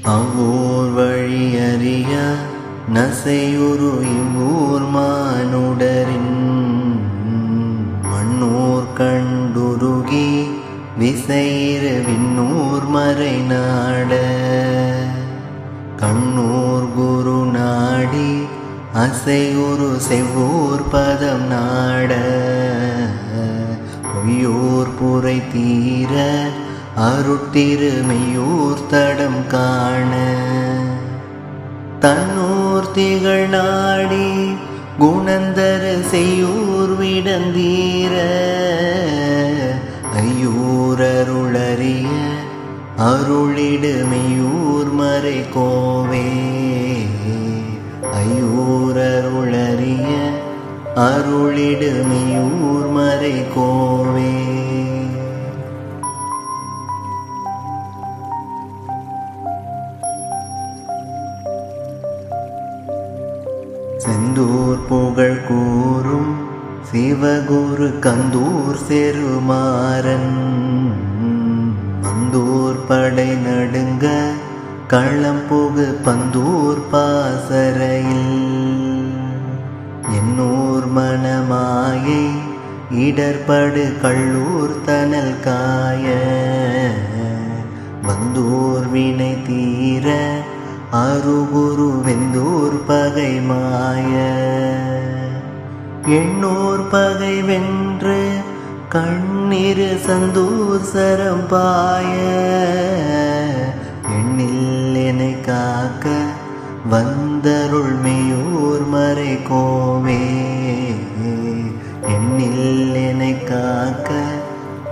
அவ்வூர் வழியறிய நசையுறு இவ்வூர் மானுடரின் மண்ணூர் கண்டுருகி விசையிரு விண்ணூர் மறை நாட கண்ணூர் குரு நாடி அசையுறு செவ்வூர் பதம் நாட பொய்யூர் புரை தீர அருட்டிருமையூர் தடம் காண தன்னூர் திகழ் நாடி குணந்தர செய்யூர் விடந்தீர ஐயூர் அருளறிய அருளிடுமையூர் மறை கோவே ஐயூர் அருளறிய அருளிடுமையூர் மறை கோவே. செந்தூர் புகழ் கூறும் சிவகுரு கந்தூர் செருமாறன் பந்தூர் படை நடுங்க களம்புகு பந்தூர் பாசறையில் என்னூர் மணமாயை இடர்படு கள்ளூர் தனல் காய வந்தூர் வினை தீர அருகுரு வெந்தூர் பகை மாய எண்ணூர் பகை வென்று கண்ணீரு சந்தூர் சரம் பாய எண்ணில் என்னை காக்க வந்தருள் மெய்யூர் மறை கோவே எண்ணில் என்னை காக்க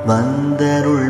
வந்தருள்